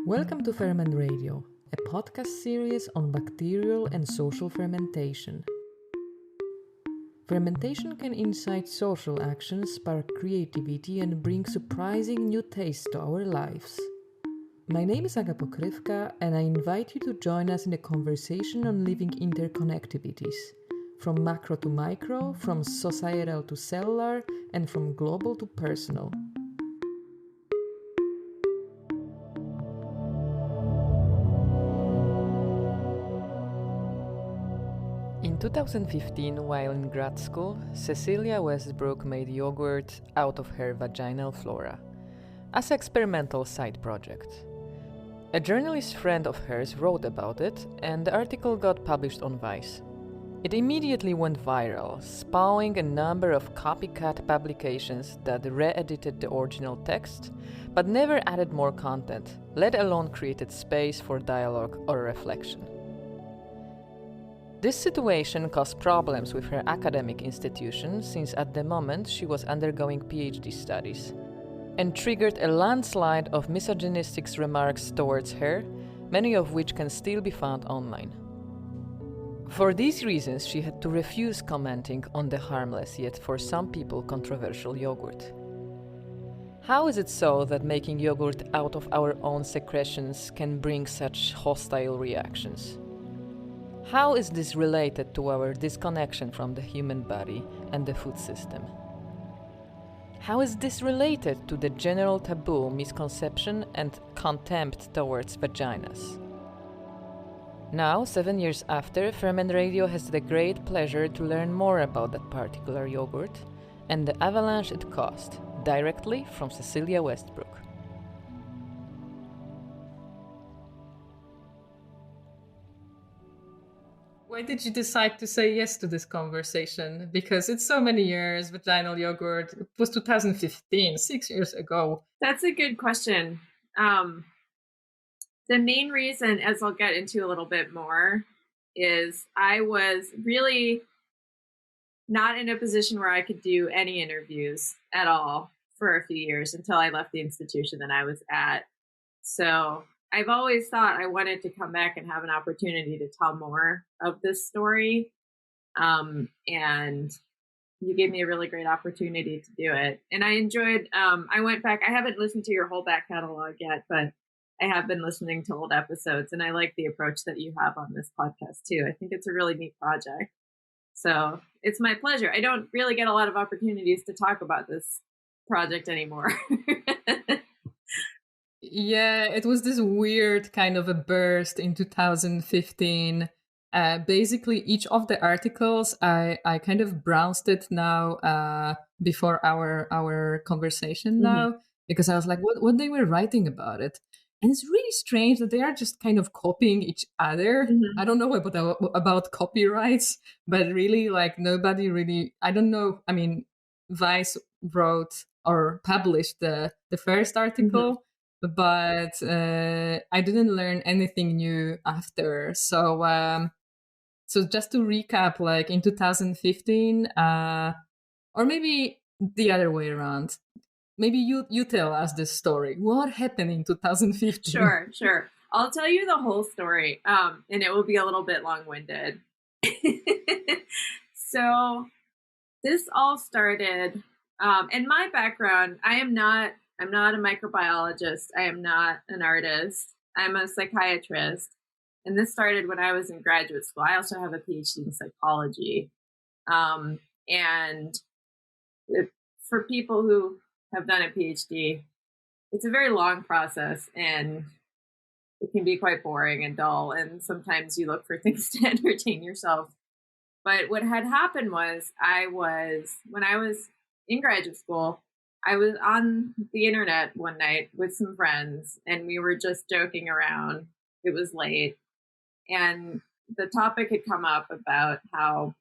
Welcome to Ferment Radio, a podcast series on bacterial and social fermentation. Fermentation can incite social actions, spark creativity, and bring surprising new tastes to our lives. My name is Aga Pokrivka, and I invite you to join us in a conversation on living interconnectivities, from macro to micro, from societal to cellular, and from global to personal. In 2015, while in grad school, Cecilia Westbrook made yogurt out of her vaginal flora as an experimental side project. A journalist friend of hers wrote about it, and the article got published on Vice. It immediately went viral, spawning a number of copycat publications that re-edited the original text, but never added more content, let alone created space for dialogue or reflection. This situation caused problems with her academic institution, since at the moment she was undergoing PhD studies, and triggered a landslide of misogynistic remarks towards her, many of which can still be found online. For these reasons, she had to refuse commenting on the harmless yet for some people controversial yogurt. How is it so that making yogurt out of our own secretions can bring such hostile reactions? How is this related to our disconnection from the human body and the food system? How is this related to the general taboo, misconception, and contempt towards vaginas? Now, 7 years after, Ferment Radio has the great pleasure to learn more about that particular yogurt and the avalanche it caused, directly from Cecilia Westbrook. Why did you decide to say yes to this conversation? Because it's so many years, vaginal yogurt. It was 2015, 6 years ago. That's a good question. The main reason, as I'll get into a little bit more, is I was really not in a position where I could do any interviews at all for a few years until I left the institution that I was at. So I've always thought I wanted to come back and have an opportunity to tell more of this story. And you gave me a really great opportunity to do it. And I enjoyed, I went back, I haven't listened to your whole back catalog yet, but I have been listening to old episodes, and I like the approach that you have on this podcast too. I think it's a really neat project. So it's my pleasure. I don't really get a lot of opportunities to talk about this project anymore. Yeah, it was this weird kind of a burst in 2015. Basically, each of the articles, I kind of browsed it now before our conversation now, because I was like, what they were writing about it. And it's really strange that they are just kind of copying each other. I don't know about copyrights, but really, like, nobody really, I don't know. I mean, Vice wrote or published the first article, but I didn't learn anything new after. So just to recap, like in 2015, or maybe the other way around. Maybe you tell us this story. What happened in 2015? Sure. I'll tell you the whole story, and it will be a little bit long-winded. So this all started, in my background, I'm not a microbiologist. I am not an artist. I'm a psychiatrist. And this started when I was in graduate school. I also have a PhD in psychology. And for people who have done a PhD, it's a very long process, and it can be quite boring and dull. And sometimes you look for things to entertain yourself. But what had happened was when I was in graduate school, I was on the internet one night with some friends, and we were just joking around. It was late, and the topic had come up about how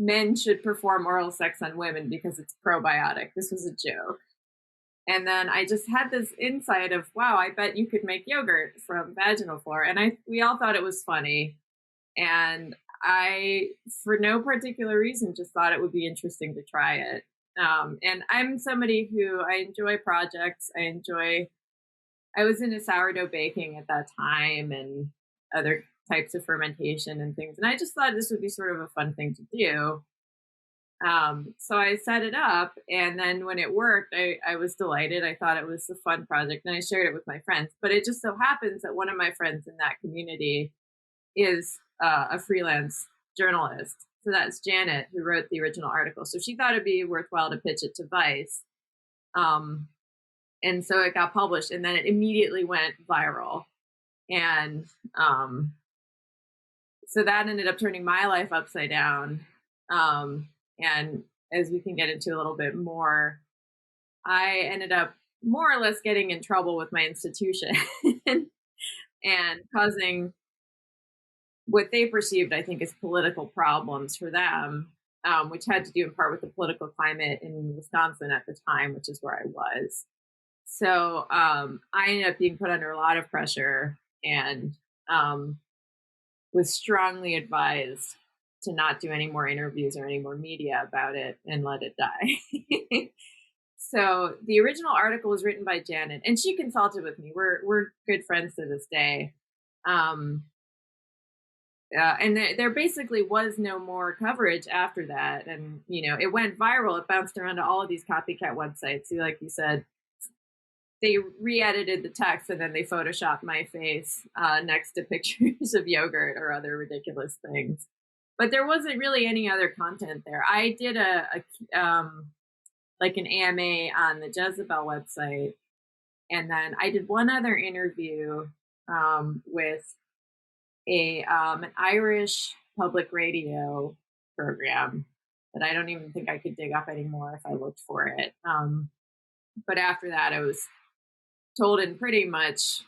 men should perform oral sex on women because it's probiotic. This was a joke. And then I just had this insight of, wow, I bet you could make yogurt from vaginal flora. And we all thought it was funny. And I, for no particular reason, just thought it would be interesting to try it. And I'm somebody who, I enjoy projects. I I was into sourdough baking at that time and other types of fermentation and things. And I just thought this would be sort of a fun thing to do. So I set it up, and then when it worked, I was delighted. I thought it was a fun project, and I shared it with my friends. But it just so happens that one of my friends in that community is a freelance journalist. So that's Janet, who wrote the original article. So she thought it'd be worthwhile to pitch it to Vice. And so it got published, and then it immediately went viral. And so that ended up turning my life upside down. And as we can get into a little bit more, I ended up more or less getting in trouble with my institution and causing what they perceived, I think, as political problems for them, which had to do in part with the political climate in Wisconsin at the time, which is where I was. So I ended up being put under a lot of pressure and was strongly advised to not do any more interviews or any more media about it and let it die. So the original article was written by Janet, and she consulted with me. We're good friends to this day. And there basically was no more coverage after that. And, it went viral. It bounced around to all of these copycat websites. So like you said, they re-edited the text and then they photoshopped my face next to pictures of yogurt or other ridiculous things. But there wasn't really any other content there. I did like an AMA on the Jezebel website. And then I did one other interview with an Irish public radio program that I don't even think I could dig up anymore if I looked for it. But after that, I was told in pretty much,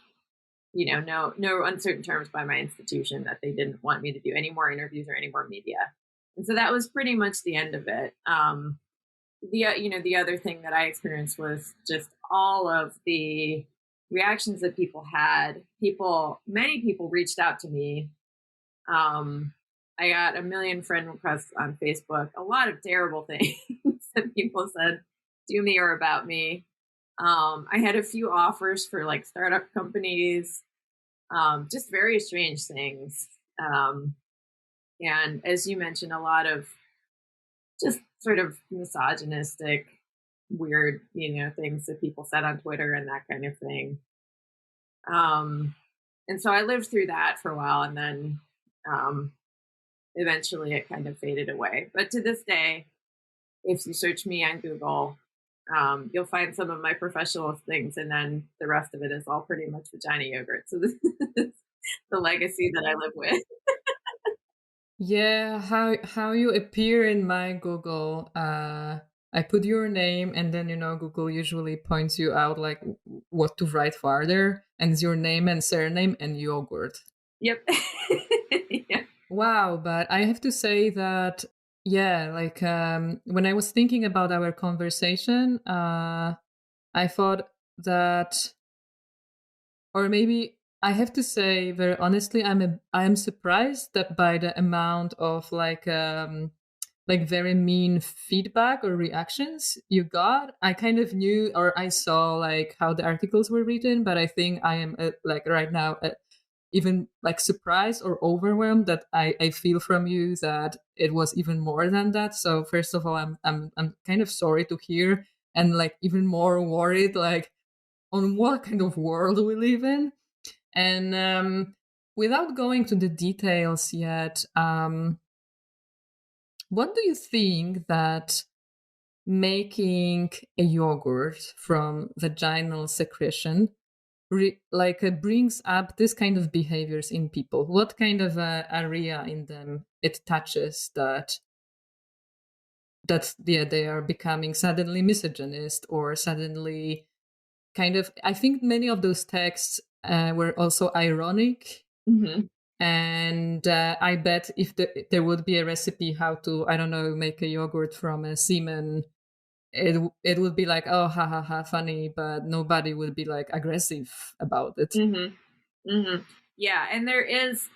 no uncertain terms by my institution that they didn't want me to do any more interviews or any more media. And so that was pretty much the end of it. The other thing that I experienced was just all of the reactions that people had. Many people reached out to me. I got a million friend requests on Facebook, a lot of terrible things that people said to me or about me. I had a few offers for like startup companies, just very strange things. And as you mentioned, a lot of just sort of misogynistic, weird, things that people said on Twitter and that kind of thing. And so I lived through that for a while, and then eventually it kind of faded away. But to this day, if you search me on Google, you'll find some of my professional things, and then the rest of it is all pretty much vagina yogurt. So this is the legacy that I live with. Yeah, how you appear in my Google, I put your name, and then Google usually points you out like what to write farther, and it's your name and surname and yogurt. Yep. Yeah. Wow, but I have to say that like when I was thinking about our conversation, I thought that, or maybe I have to say very honestly, I am surprised that by the amount of like very mean feedback or reactions you got. I kind of knew, or I saw like how the articles were written, but I think I am like right now even like surprised or overwhelmed that I feel from you that it was even more than that. So first of all, I'm kind of sorry to hear, and like even more worried like on what kind of world we live in. And without going to the details yet, what do you think that making a yogurt from vaginal secretion brings up this kind of behaviors in people? What kind of area in them it touches that they are becoming suddenly misogynist or suddenly kind of? I think many of those texts were also ironic. Mm-hmm. And I bet if there would be a recipe how to, I don't know, make a yogurt from a semen, it would be like, oh, ha ha ha, funny, but nobody would be like aggressive about it. Mm-hmm. Mm-hmm. Yeah, and there's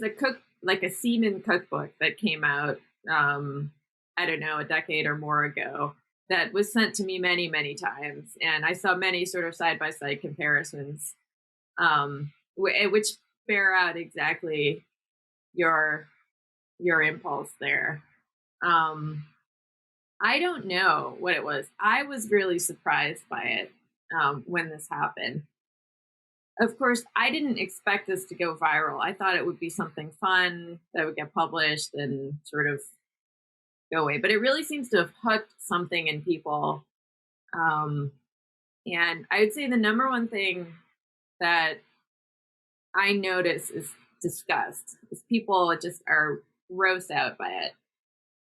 a semen cookbook that came out, I don't know, a decade or more ago that was sent to me many, many times. And I saw many sort of side-by-side comparisons, which bear out exactly your impulse there. I don't know what it was. I was really surprised by it when this happened. Of course, I didn't expect this to go viral. I thought it would be something fun that would get published and sort of go away. But it really seems to have hooked something in people. And I would say the number one thing that I notice is disgust. Is people just are grossed out by it.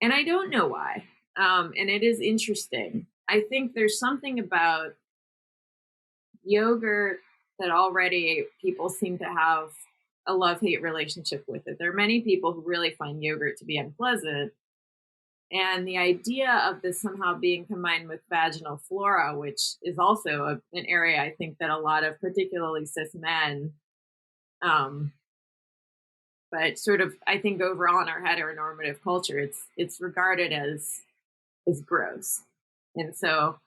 And I don't know why. And it is interesting. I think there's something about yogurt that already people seem to have a love-hate relationship with it. There are many people who really find yogurt to be unpleasant. And the idea of this somehow being combined with vaginal flora, which is also an area I think that a lot of particularly cis men, but sort of I think overall in our heteronormative culture, it's regarded as gross. And so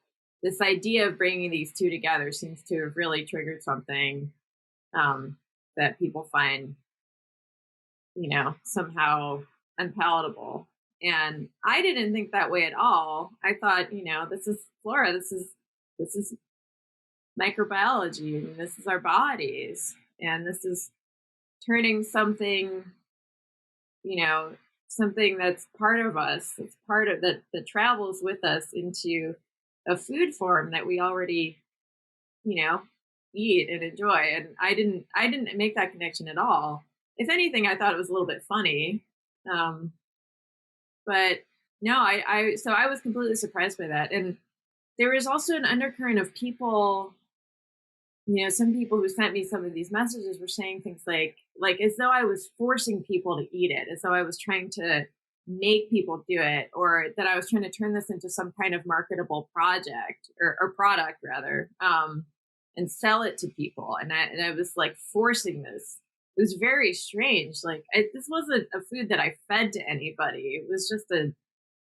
this idea of bringing these two together seems to have really triggered something that people find, somehow unpalatable. And I didn't think that way at all. I thought, this is flora. This is microbiology, and this is our bodies, and this is turning something, something that's part of us. It's part of that travels with us into a food form that we already, eat and enjoy. And I didn't make that connection at all. If anything, I thought it was a little bit funny. But no, so I was completely surprised by that. And there was also an undercurrent of people, some people who sent me some of these messages were saying things like as though I was forcing people to eat it, as though I was trying to make people do it, or that I was trying to turn this into some kind of marketable project or product rather, and sell it to people. And I was like forcing this. It was very strange. This wasn't a food that I fed to anybody. It was just a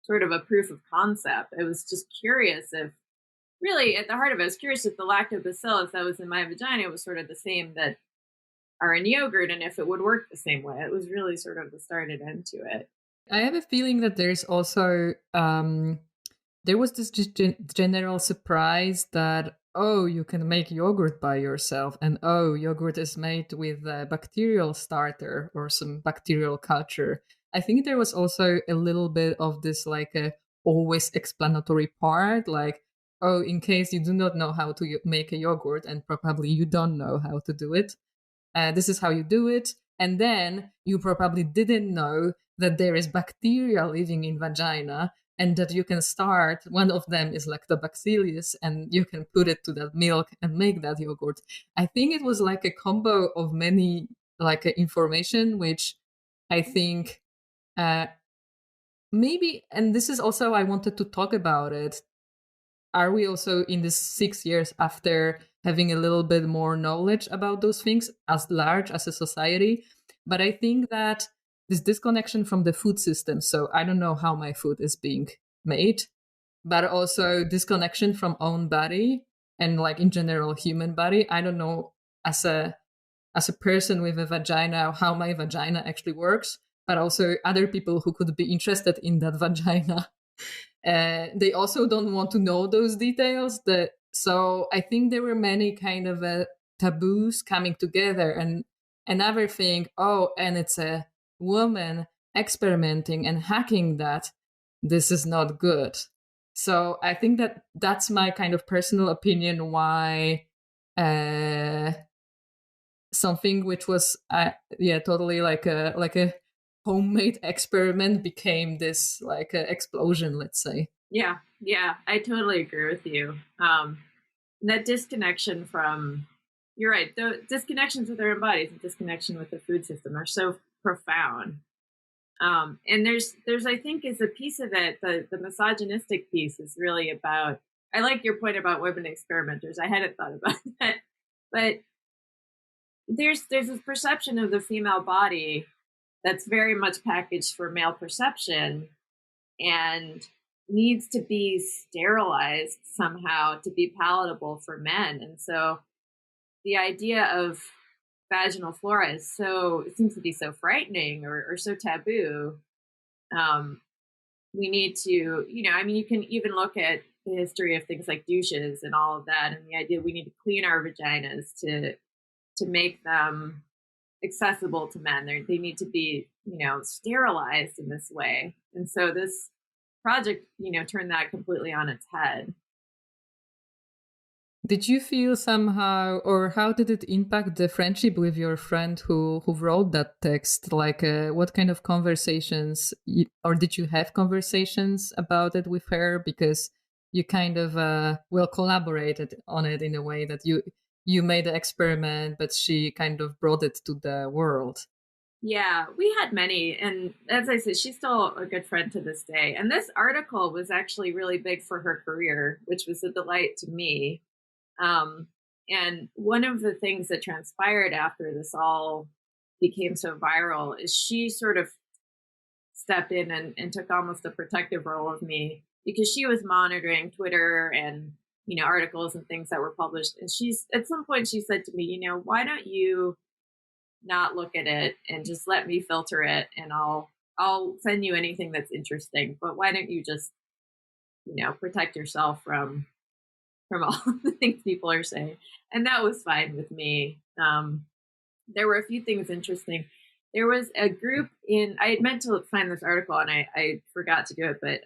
sort of a proof of concept. I was just curious if, really at the heart of it, I was curious if the lactobacillus that was in my vagina was sort of the same that are in yogurt, and if it would work the same way. It was really sort of the start and end to it. I have a feeling that there's also there was this general surprise that, oh, you can make yogurt by yourself, and oh, yogurt is made with a bacterial starter or some bacterial culture. I think there was also a little bit of this a always explanatory part, oh, in case you do not know how to make a yogurt, and probably you don't know how to do it, this is how you do it. And then you probably didn't know that there is bacteria living in vagina, and that you can start, one of them is lactobacillus, and you can put it to that milk and make that yogurt. I think it was a combo of many information, which I think maybe, and this is also, I wanted to talk about it. Are we also in this 6 years after having a little bit more knowledge about those things as large as a society? But I think that this disconnection from the food system, so I don't know how my food is being made, but also disconnection from own body and in general human body. I don't know as a person with a vagina how my vagina actually works, but also other people who could be interested in that vagina. They also don't want to know those details. So I think there were many kind of taboos coming together, and another thing, oh, and it's a woman experimenting and hacking that. This is not good. So I think that that's my kind of personal opinion why something which was totally like a homemade experiment became this explosion, let's say. Yeah, I totally agree with you. That disconnection from, you're right, the disconnections with our own bodies and disconnection with the food system are so profound. And there's I think is a piece of it, the misogynistic piece is really about, I like your point about women experimenters. I hadn't thought about that. But there's this perception of the female body that's very much packaged for male perception. And needs to be sterilized somehow to be palatable for men. And so the idea of vaginal flora it seems to be so frightening or so taboo. Um, we need to, you can even look at the history of things like douches and all of that, and the idea we need to clean our vaginas to make them accessible to men. They need to be, sterilized in this way. And so this project, turned that completely on its head. Did you feel somehow, or how did it impact the friendship with your friend who wrote that text? Like, what kind of conversations, or did you have conversations about it with her? Because you kind of collaborated on it in a way that you made the experiment, but she kind of brought it to the world. Yeah, we had many. And as I said, she's still a good friend to this day. And this article was actually really big for her career, which was a delight to me. And one of the things that transpired after this all became so viral is she sort of stepped in and took almost a protective role of me, because she was monitoring Twitter and, articles and things that were published. And at some point she said to me, why don't you not look at it and just let me filter it, and I'll send you anything that's interesting, but why don't you just, protect yourself from all the things people are saying. And that was fine with me. There were a few things interesting. There was a group I had meant to find this article and I forgot to do it, but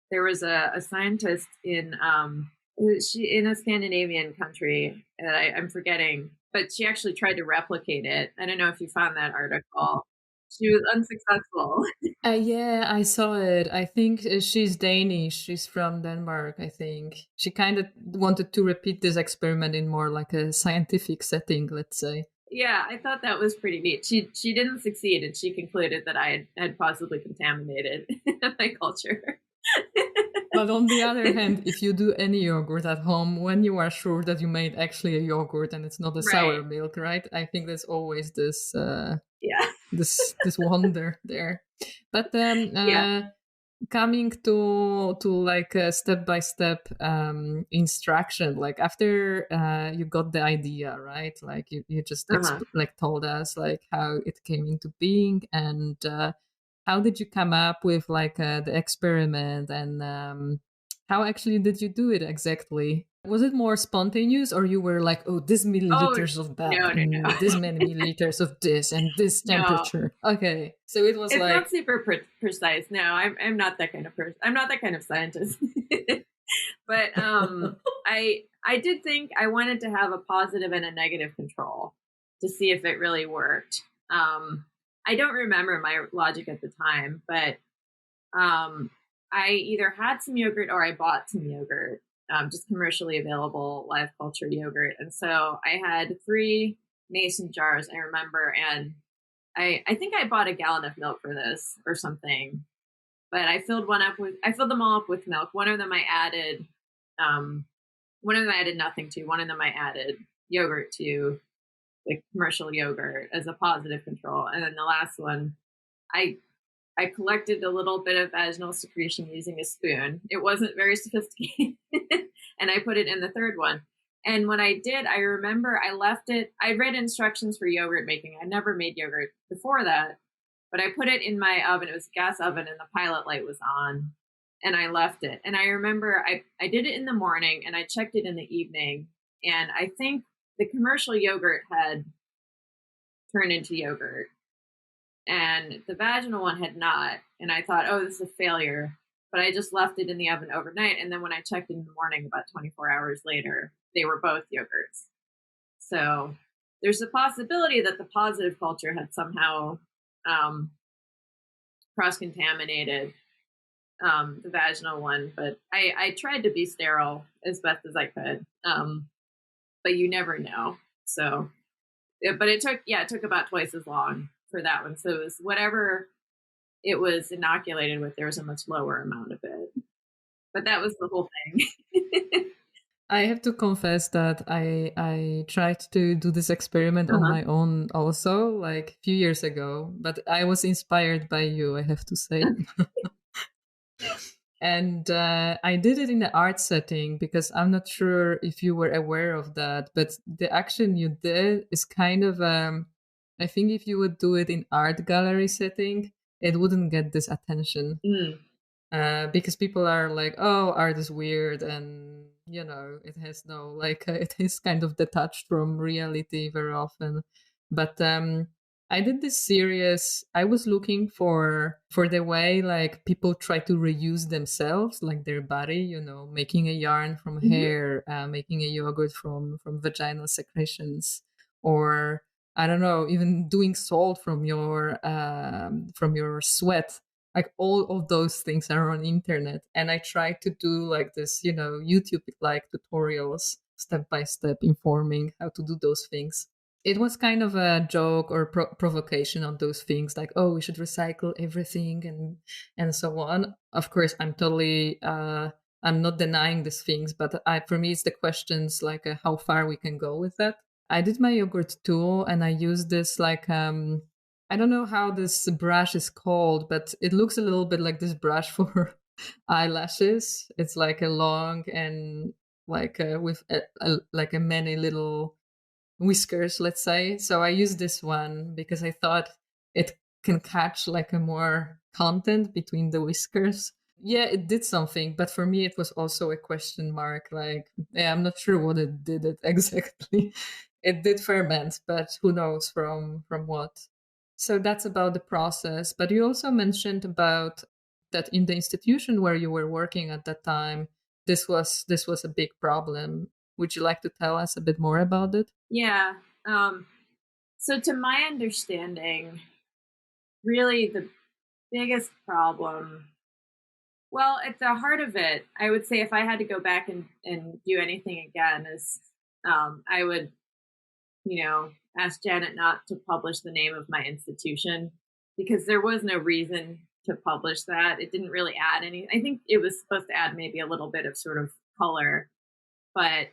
there was a scientist in a Scandinavian country that I'm forgetting, but she actually tried to replicate it. I don't know if you found that article. She was unsuccessful. Yeah, I saw it. I think she's Danish. She's from Denmark, I think. She kind of wanted to repeat this experiment in more like a scientific setting, let's say. Yeah, I thought that was pretty neat. She didn't succeed, and she concluded that I had possibly contaminated my culture. But on the other hand, if you do any yogurt at home, when you are sure that you made actually a yogurt and it's not a sour milk, right? I think there's always this this wonder there. But coming to like a step-by-step instruction, like after you got the idea, right? Like you just like told us like how it came into being, and how did you come up with like the experiment, and how actually did you do it exactly? Was it more spontaneous, or you were like, oh, this milliliters of that, no. this many milliliters of this, and this temperature? No. Okay, so it was it's not super precise. No, I'm not that kind of person. I'm not that kind of scientist. But I did think I wanted to have a positive and a negative control to see if it really worked. I don't remember my logic at the time, but I either had some yogurt or I bought some yogurt, just commercially available live culture yogurt. And so I had 3 mason jars, I remember, and I think I bought a gallon of milk for this or something. But I filled them all up with milk. One of them I added nothing to. One of them I added yogurt to, like commercial yogurt, as a positive control. And then the last one, I collected a little bit of vaginal secretion using a spoon. It wasn't very sophisticated. And I put it in the third one. And when I did, I remember I left it. I read instructions for yogurt making. I never made yogurt before that, but I put it in my oven. It was a gas oven and the pilot light was on, and I left it. And I remember I did it in the morning and I checked it in the evening. And I think the commercial yogurt had turned into yogurt, and the vaginal one had not. And I thought, oh, this is a failure. But I just left it in the oven overnight. And then when I checked in the morning, about 24 hours later, they were both yogurts. So there's a possibility that the positive culture had somehow cross-contaminated the vaginal one. But I tried to be sterile as best as I could. But you never know. So, but it took about twice as long for that one. So it was whatever it was inoculated with, there was a much lower amount of it. But that was the whole thing. I have to confess that I tried to do this experiment on my own also, like a few years ago, but I was inspired by you, I have to say. And I did it in an art setting because I'm not sure if you were aware of that, but the action you did is kind of, I think if you would do it in art gallery setting, it wouldn't get this attention. Mm. Because people are like, oh, art is weird, and it has no like it is kind of detached from reality very often. But I did this series. I was looking for the way like people try to reuse themselves, like their body, making a yarn from Mhm. hair, making a yogurt from vaginal secretions, or I don't know, even doing salt from your sweat. Like all of those things are on internet, and I try to do like this, YouTube like tutorials, step by step, informing how to do those things. It was kind of a joke or provocation on those things, like, oh, we should recycle everything and so on. Of course, I'm not denying these things, but for me it's the questions like how far we can go with that. I did my yogurt too, and I used this like I don't know how this brush is called, but it looks a little bit like this brush for eyelashes. It's like a long and like with like a many little whiskers, let's say. So I used this one because I thought it can catch like a more content between the whiskers. Yeah, it did something, but for me it was also a question mark. Like, yeah, I'm not sure what it did it exactly. It did ferment, but who knows from what. So that's about the process. But you also mentioned about that in the institution where you were working at that time, this was a big problem. Would you like to tell us a bit more about it? Yeah. So, to my understanding, really the biggest problem, well, at the heart of it, I would say if I had to go back and do anything again, is I would, ask Janet not to publish the name of my institution because there was no reason to publish that. It didn't really add any. I think it was supposed to add maybe a little bit of sort of color, but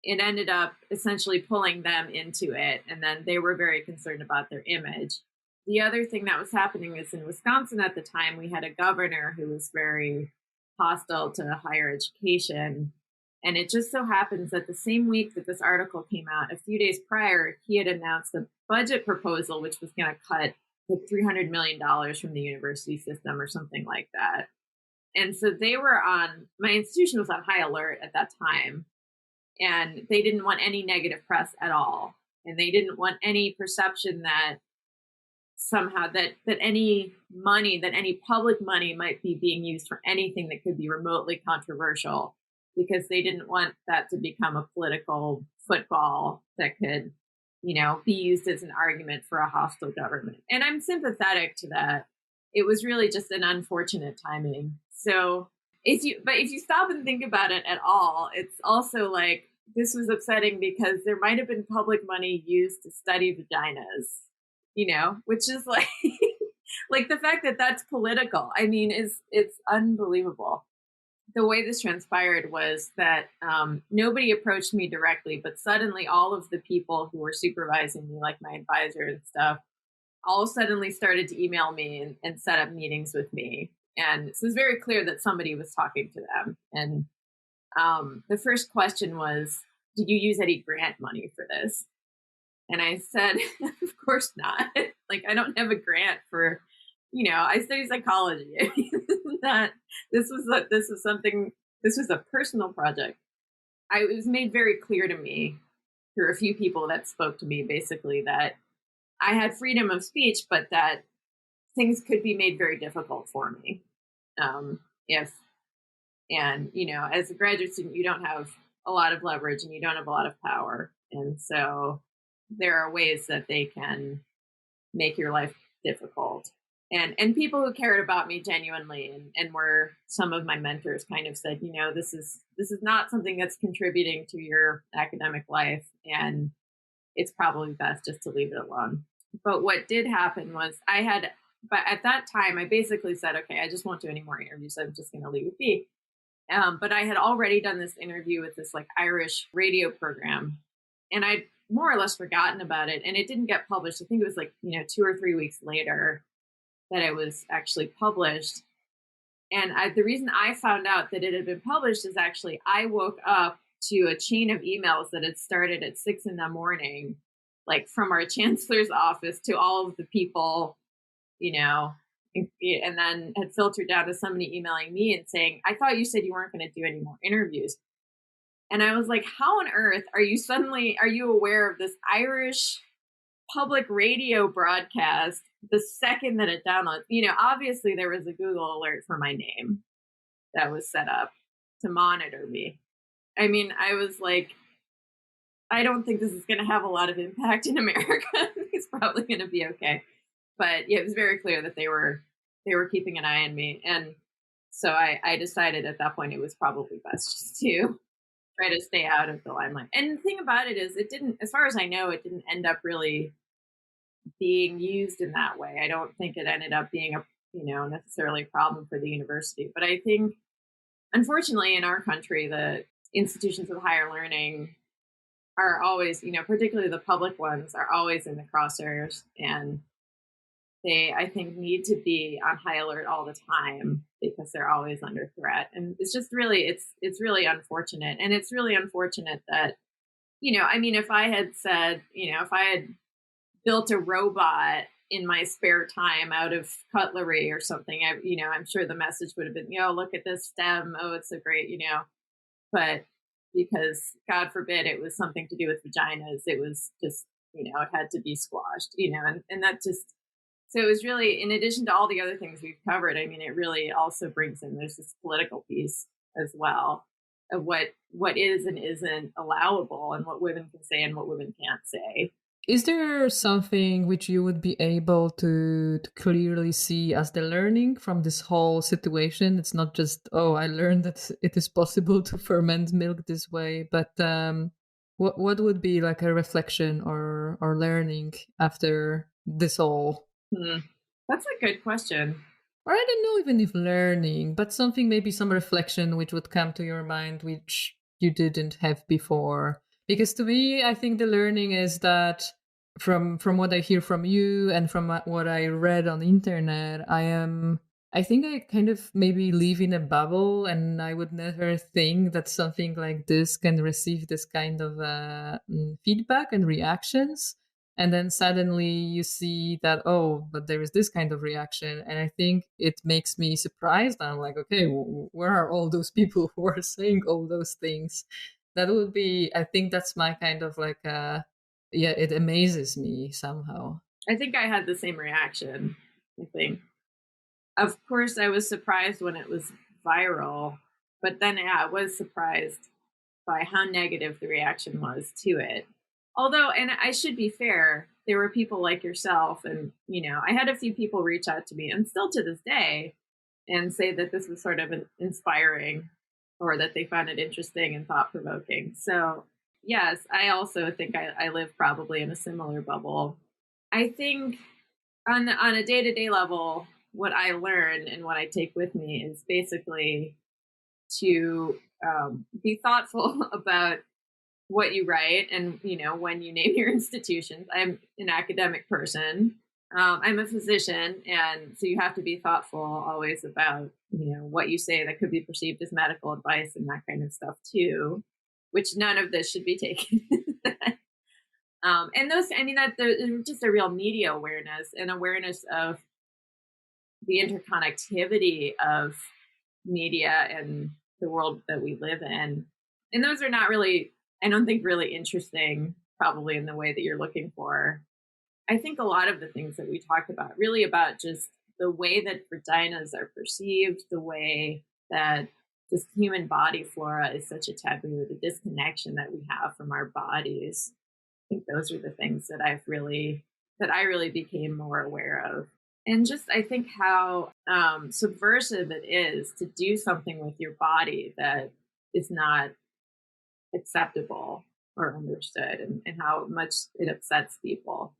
it ended up essentially pulling them into it. And then they were very concerned about their image. The other thing that was happening is in Wisconsin at the time, we had a governor who was very hostile to higher education. And it just so happens that the same week that this article came out, a few days prior, he had announced a budget proposal which was going to cut like $300 million from the university system or something like that. And so my institution was on high alert at that time, and they didn't want any negative press at all, and they didn't want any perception that somehow that any public money might be being used for anything that could be remotely controversial, because they didn't want that to become a political football that could be used as an argument for a hostile government. And I'm sympathetic to that. It was really just an unfortunate timing. So if you stop and think about it at all, it's also like this was upsetting because there might have been public money used to study vaginas, which is like like the fact that that's political. I mean, it's unbelievable. The way this transpired was that nobody approached me directly, but suddenly all of the people who were supervising me, like my advisor and stuff, all suddenly started to email me and set up meetings with me. And so it was very clear that somebody was talking to them. And the first question was, did you use any grant money for this? And I said, of course not. Like, I don't have a grant for, I study psychology. This was a personal project. It was made very clear to me through a few people that spoke to me, basically, that I had freedom of speech, but that things could be made very difficult for me. As a graduate student, you don't have a lot of leverage and you don't have a lot of power. And so there are ways that they can make your life difficult. And people who cared about me genuinely and were some of my mentors kind of said, this is not something that's contributing to your academic life, and it's probably best just to leave it alone. But what did happen was but at that time, I basically said, okay, I just won't do any more interviews. I'm just going to leave it be. But I had already done this interview with this like Irish radio program, and I'd more or less forgotten about it, and it didn't get published. I think it was like 2 or 3 weeks later that it was actually published. And the reason I found out that it had been published is actually I woke up to a chain of emails that had started at 6 a.m, like from our chancellor's office to all of the people, and then had filtered down to somebody emailing me and saying, I thought you said you weren't going to do any more interviews. And I was like, how on earth are you aware of this Irish public radio broadcast the second that it downloads? Obviously there was a Google alert for my name that was set up to monitor me. I mean, I was like, I don't think this is going to have a lot of impact in America. It's probably going to be okay. But yeah, it was very clear that they were keeping an eye on me. And so I decided at that point it was probably best just to try to stay out of the limelight. And the thing about it is, it didn't, as far as I know, it didn't end up really being used in that way. I don't think it ended up being necessarily a problem for the university. But I think, unfortunately, in our country, the institutions of higher learning are always, particularly the public ones, are always in the crosshairs, and they, I think, need to be on high alert all the time because they're always under threat. And it's just really, it's really unfortunate. And it's really unfortunate that, if I had said, if I had built a robot in my spare time out of cutlery or something, I'm sure the message would have been, look at this stem. Oh, it's so great, but because God forbid it was something to do with vaginas, it was just, it had to be squashed, and that just, so it was really, in addition to all the other things we've covered, I mean, it really also brings in, there's this political piece as well of what is and isn't allowable and what women can say and what women can't say. Is there something which you would be able to clearly see as the learning from this whole situation? It's not just, I learned that it is possible to ferment milk this way, but what would be like a reflection or learning after this all? That's a good question. Or I don't know even if learning, but something, maybe some reflection which would come to your mind which you didn't have before. Because to me, I think the learning is that from what I hear from you and from what I read on the internet, I think I kind of maybe live in a bubble, and I would never think that something like this can receive this kind of feedback and reactions. And then suddenly you see that, but there is this kind of reaction. And I think it makes me surprised. I'm like, okay, where are all those people who are saying all those things? That would be, I think that's my kind of like, it amazes me somehow. I think I had the same reaction, I think. Of course, I was surprised when it was viral, but then I was surprised by how negative the reaction was to it. Although, and I should be fair, there were people like yourself, and, I had a few people reach out to me, and still to this day, and say that this was sort of inspiring, or that they found it interesting and thought-provoking. So, yes, I also think I live probably in a similar bubble. I think on a day-to-day level, what I learn and what I take with me is basically to be thoughtful about what you write and, when you name your institutions. I'm an academic person. I'm a physician, and so you have to be thoughtful always about, what you say that could be perceived as medical advice and that kind of stuff too, which none of this should be taken. And those, that there's just a real media awareness and awareness of the interconnectivity of media and the world that we live in. And those are not really, I don't think, really interesting, probably in the way that you're looking for. I think a lot of the things that we talked about, really about just the way that vaginas are perceived, the way that just human body flora is such a taboo, the disconnection that we have from our bodies. I think those are the things that I really became more aware of. And just, I think, how subversive it is to do something with your body that is not acceptable or understood, and how much it upsets people.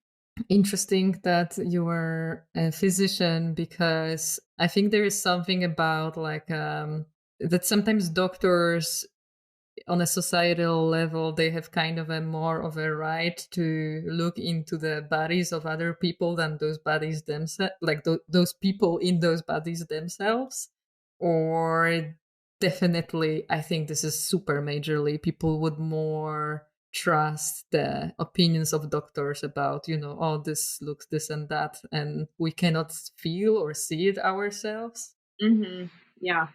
Interesting that you were a physician, because I think there is something about like that sometimes doctors on a societal level, they have kind of a more of a right to look into the bodies of other people than those bodies themselves, like those people in those bodies themselves. Or definitely, I think this is super majorly, people would more trust the opinions of doctors about, oh, this looks this and that, and we cannot feel or see it ourselves. Mm-hmm. Yeah.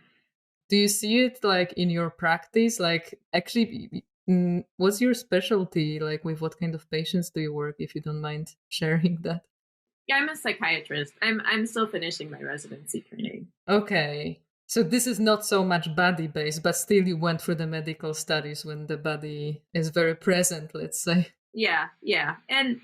Do you see it like in your practice? Like, actually, what's your specialty? Like, with what kind of patients do you work, if you don't mind sharing that? Yeah, I'm a psychiatrist. I'm still finishing my residency training. Okay. So this is not so much body based, but still you went through the medical studies when the body is very present, let's say. Yeah, yeah. And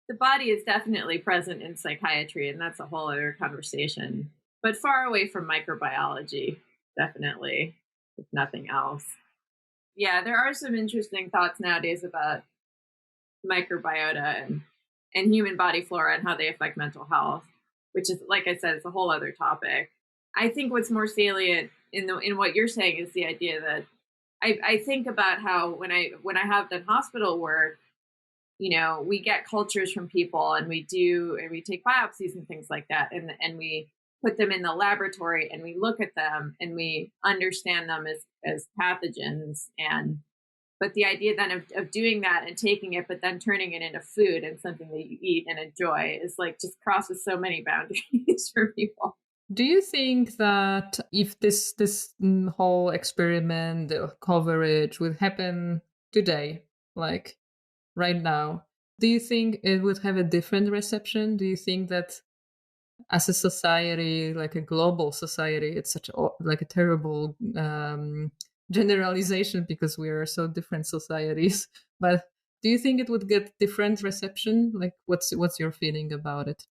the body is definitely present in psychiatry, and that's a whole other conversation. But far away from microbiology, definitely, if nothing else. Yeah, there are some interesting thoughts nowadays about microbiota and human body flora and how they affect mental health, which is, like I said, it's a whole other topic. I think what's more salient in what you're saying is the idea that I think about how when I have done hospital work, we get cultures from people and we take biopsies and things like that, and we put them in the laboratory and we look at them and we understand them as pathogens. And but the idea then of doing that and taking it, but then turning it into food and something that you eat and enjoy is like just crosses so many boundaries for people. Do you think that if this whole experiment coverage would happen today, like right now, do you think it would have a different reception? Do you think that as a society, like a global society, it's such like a terrible generalization because we are so different societies. But do you think it would get different reception? Like, what's your feeling about it?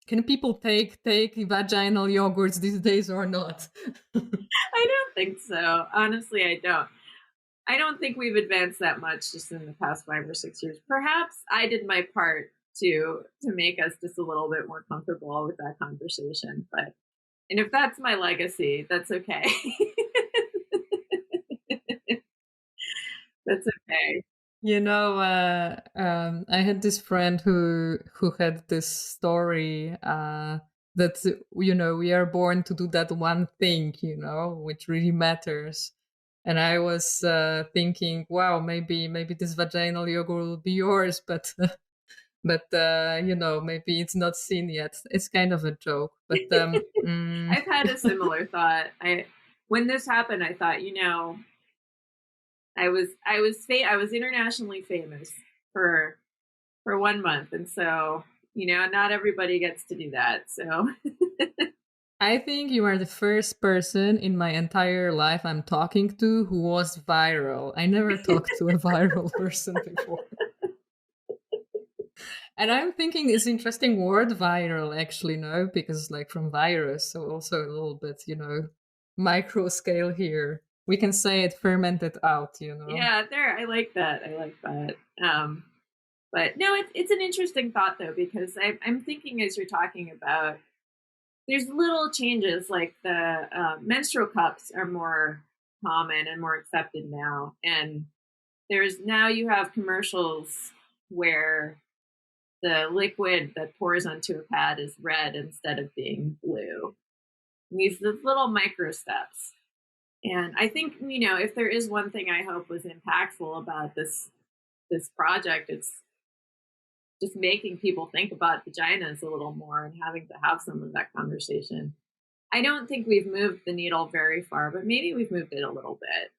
Can people take vaginal yogurts these days or not? I don't think so. Honestly, I don't. I don't think we've advanced that much just in the past 5 or 6 years. Perhaps I did my part to make us just a little bit more comfortable with that conversation. But and if that's my legacy, that's okay. That's okay. I had this friend who had this story that we are born to do that one thing, which really matters. And I was thinking, wow, maybe this vaginal yogurt will be yours, but maybe it's not seen yet. It's kind of a joke, but I've had a similar thought. When this happened, I thought, I was internationally famous for 1 month, and so not everybody gets to do that. So I think you are the first person in my entire life I'm talking to who was viral. I never talked to a viral person before. And I'm thinking it's interesting word viral, actually, no, because like from virus, so also a little bit, micro scale here. We can say it fermented out, yeah, there. I like that. I like that. But no, it's an interesting thought though, because I'm thinking as you're talking about, there's little changes like the menstrual cups are more common and more accepted now, and now you have commercials where the liquid that pours onto a pad is red instead of being blue. And these little micro steps. And I think, if there is one thing I hope was impactful about this project, it's just making people think about vaginas a little more and having to have some of that conversation. I don't think we've moved the needle very far, but maybe we've moved it a little bit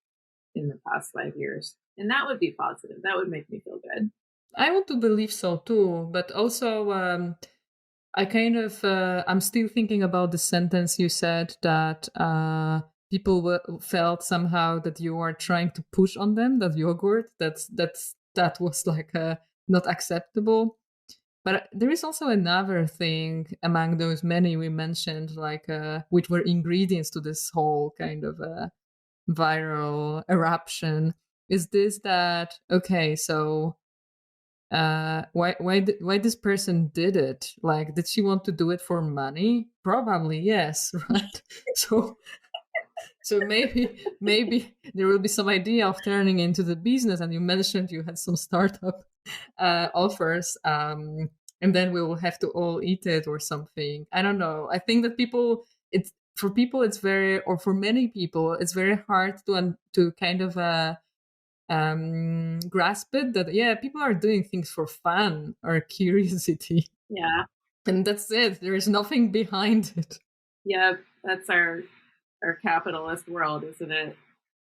in the past 5 years. And that would be positive. That would make me feel good. I want to believe so too, but also I kind of I'm still thinking about the sentence you said that people felt somehow that you are trying to push on them that yogurt that was like not acceptable. But there is also another thing among those many we mentioned, like which were ingredients to this whole kind of viral eruption. Is this that okay? So why this person did it? Like, did she want to do it for money? Probably yes, right? so maybe there will be some idea of turning into the business. And you mentioned you had some startup offers, and then we will have to all eat it or something. I don't know. I think that people, for people it's very, or for many people it's very hard to kind of grasp it, that yeah, people are doing things for fun or curiosity. Yeah. And that's it, there is nothing behind it. Yeah, that's our capitalist world, isn't it?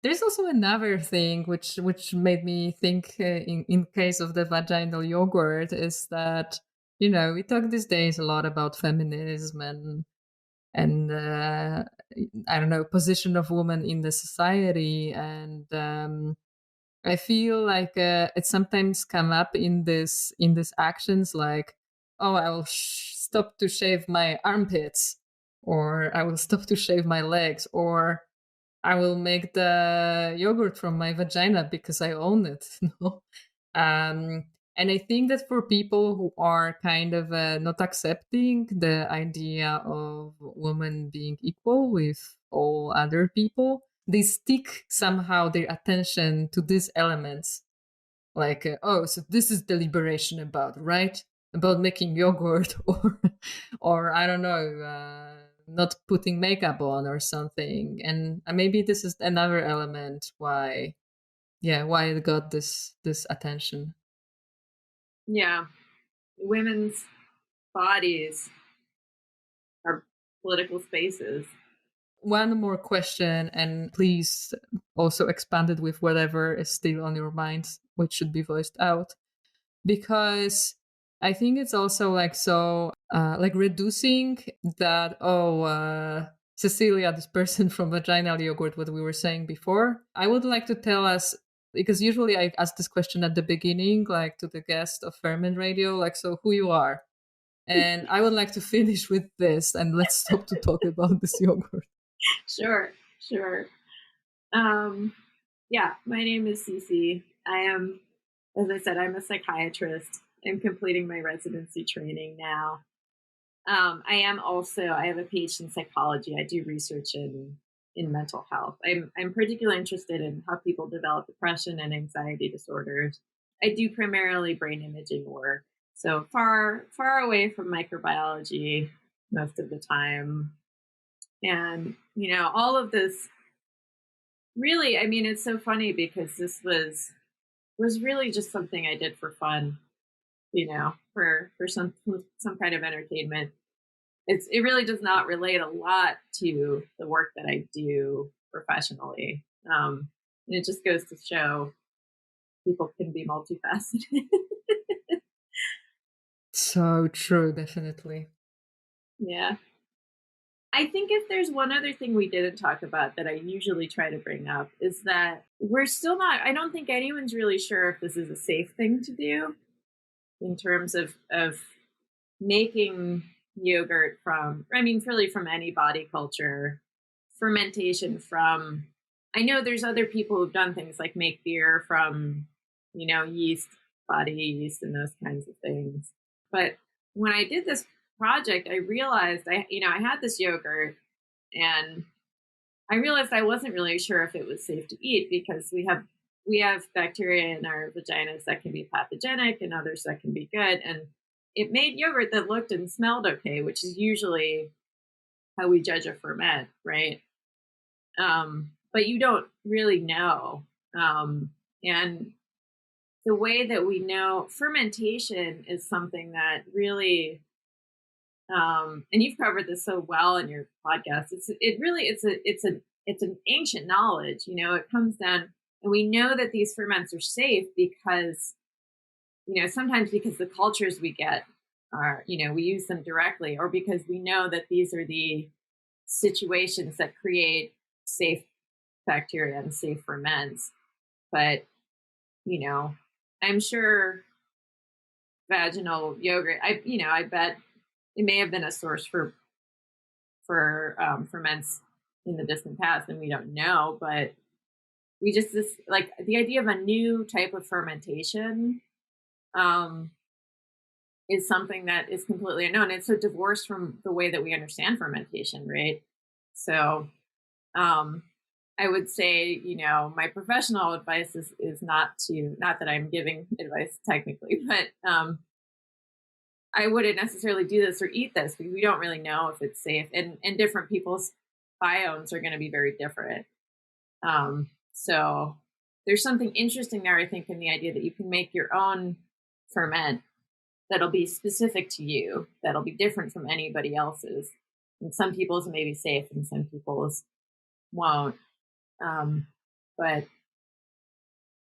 There's also another thing which made me think, in case of the vaginal yogurt, is that, you know, we talk these days a lot about feminism and I don't know, position of women in the society, and I feel like it sometimes come up in this actions, like, oh, I will stop to shave my armpits, or I will stop to shave my legs, or I will make the yogurt from my vagina because I own it. You know? And I think that for people who are kind of not accepting the idea of women being equal with all other people, they stick somehow their attention to these elements. Like, oh, so this is the liberation about, right? About making yogurt, or I don't know, not putting makeup on or something. And maybe this is another element why, yeah, why it got this attention. Yeah. Women's bodies are political spaces. One more question, and please also expand it with whatever is still on your mind, which should be voiced out. Because I think it's also like, so like reducing that, Cecilia, this person from vaginal yogurt, what we were saying before. I would like to tell us, because usually I ask this question at the beginning, like to the guest of Ferment Radio, like, so who you are. And I would like to finish with this, and let's stop to talk about this yogurt. Sure. Yeah, my name is Cece. I am, as I said, I'm a psychiatrist. I'm completing my residency training now. I have a PhD in psychology. I do research in mental health. I'm particularly interested in how people develop depression and anxiety disorders. I do primarily brain imaging work, so far away from microbiology most of the time. And all of this, really, I mean, it's so funny because this was really just something I did for fun, for some kind of entertainment. It really does not relate a lot to the work that I do professionally. And it just goes to show people can be multifaceted. So true, definitely. Yeah. I think if there's one other thing we didn't talk about that I usually try to bring up is that we're still not, I don't think anyone's really sure if this is a safe thing to do in terms of making yogurt from, I mean, really from any body culture, fermentation from, I know there's other people who've done things like make beer from, yeast, body yeast, and those kinds of things. But when I did this project, I realized I had this yogurt, and I realized I wasn't really sure if it was safe to eat because we have bacteria in our vaginas that can be pathogenic and others that can be good. And it made yogurt that looked and smelled okay, which is usually how we judge a ferment, right? But you don't really know. And the way that we know fermentation is something that really, and you've covered this so well in your podcast. It's an ancient knowledge. It comes down, and we know that these ferments are safe because, sometimes because the cultures we get are, we use them directly, or because we know that these are the situations that create safe bacteria and safe ferments. But, I'm sure vaginal yogurt, I bet it may have been a source for ferments in the distant past, and we don't know. But we just like the idea of a new type of fermentation is something that is completely unknown. It's so divorced from the way that we understand fermentation, right? So I would say, my professional advice is not that I'm giving advice technically, but I wouldn't necessarily do this or eat this because we don't really know if it's safe. And different people's biomes are going to be very different. So there's something interesting there, I think, in the idea that you can make your own ferment that'll be specific to you, that'll be different from anybody else's. And some people's may be safe and some people's won't. But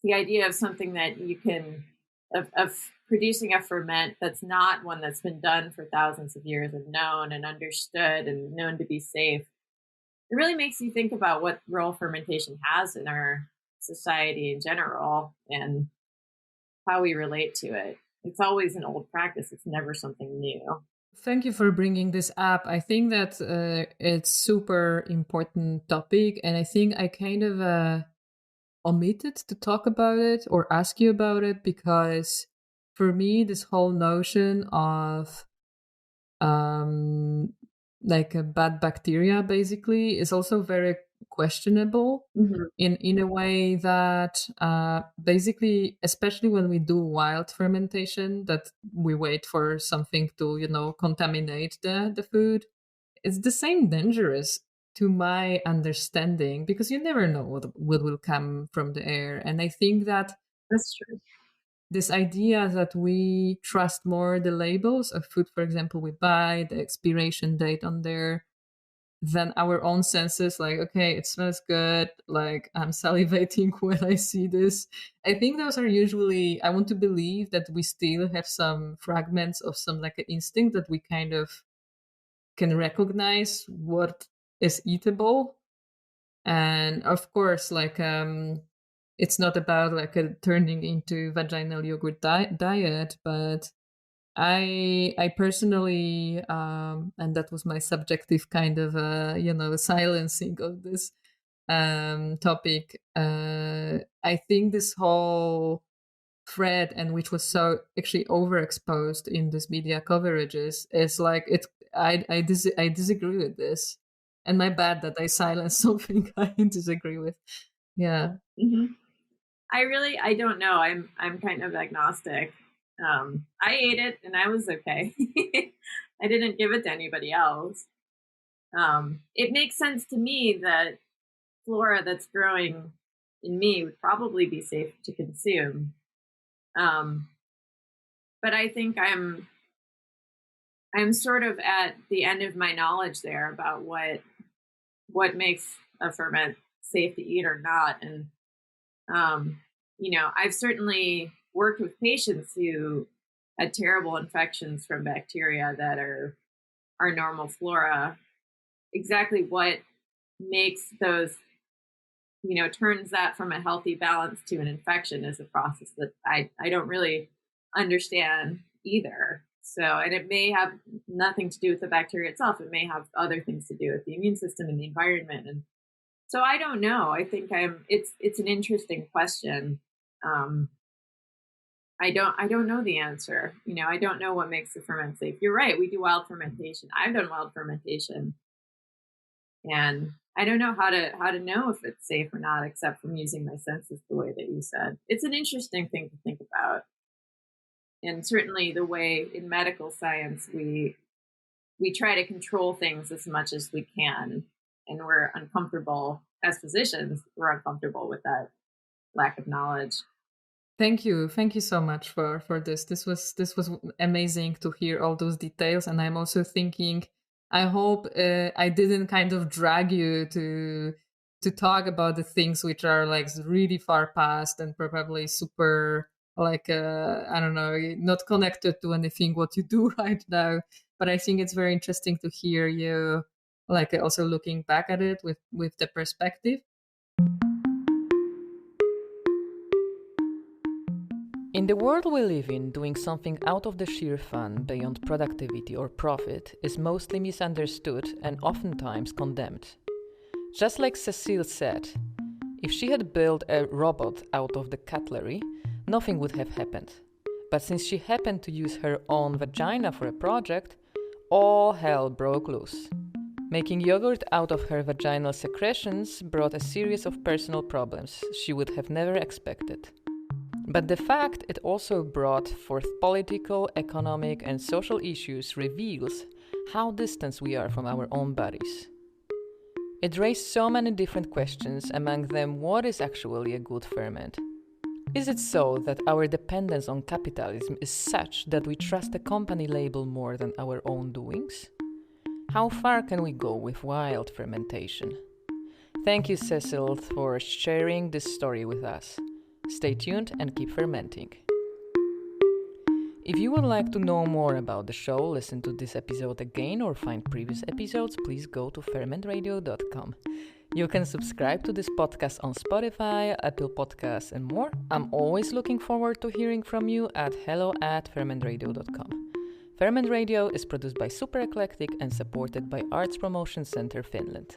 the idea of something that you can, of producing a ferment that's not one that's been done for thousands of years and known and understood and known to be safe, it really makes you think about what role fermentation has in our society in general and how we relate to it. It's always an old practice. It's never something new. Thank you for bringing this up. I think that it's super important topic, and I think I kind of omitted to talk about it or ask you about it because for me, this whole notion of like a bad bacteria basically is also very questionable in a way that basically, especially when we do wild fermentation, that we wait for something to contaminate the food, it's the same dangerous to my understanding because you never know what will come from the air. And I think that that's true. This idea that we trust more the labels of food, for example, we buy, the expiration date on there, than our own senses, like, okay, it smells good, like I'm salivating when I see this. I think those are usually, I want to believe that we still have some fragments of some like an instinct that we kind of can recognize what is eatable. And of course, like it's not about like turning into vaginal yogurt diet, but I personally, and that was my subjective kind of, silencing of this topic. I think this whole thread, and which was so actually overexposed in this media coverages, is like it. I disagree with this, and my bad that I silenced something I disagree with. Yeah. Mm-hmm. I don't know. I'm kind of agnostic. I ate it and I was okay. I didn't give it to anybody else. It makes sense to me that flora that's growing in me would probably be safe to consume. But I think I'm sort of at the end of my knowledge there about what makes a ferment safe to eat or not. And I've certainly worked with patients who had terrible infections from bacteria that are normal flora. Exactly what makes those, turns that from a healthy balance to an infection is a process that I don't really understand either. So, and it may have nothing to do with the bacteria itself. It may have other things to do with the immune system and the environment. And so I don't know. I think it's an interesting question. I don't know the answer. I don't know what makes the ferment safe. You're right. We do wild fermentation. I've done wild fermentation, and I don't know how to know if it's safe or not, except from using my senses the way that you said. It's an interesting thing to think about, and certainly the way in medical science we try to control things as much as we can, and we're uncomfortable as physicians. We're uncomfortable with that lack of knowledge. Thank you so much for this. This was amazing to hear all those details, and I'm also thinking, I hope I didn't kind of drag you to talk about the things which are like really far past and probably super like I don't know, not connected to anything what you do right now. But I think it's very interesting to hear you like also looking back at it with the perspective. In the world we live in, doing something out of the sheer fun beyond productivity or profit is mostly misunderstood and oftentimes condemned. Just like Cecile said, if she had built a robot out of the cutlery, nothing would have happened. But since she happened to use her own vagina for a project, all hell broke loose. Making yogurt out of her vaginal secretions brought a series of personal problems she would have never expected. But the fact it also brought forth political, economic, and social issues reveals how distant we are from our own bodies. It raised so many different questions, among them what is actually a good ferment? Is it so that our dependence on capitalism is such that we trust a company label more than our own doings? How far can we go with wild fermentation? Thank you, Cecil, for sharing this story with us. Stay tuned and keep fermenting. If you would like to know more about the show, listen to this episode again, or find previous episodes, please go to fermentradio.com. You can subscribe to this podcast on Spotify, Apple Podcasts, and more. I'm always looking forward to hearing from you at hello@fermentradio.com. Ferment Radio is produced by Super Eclectic and supported by Arts Promotion Center Finland.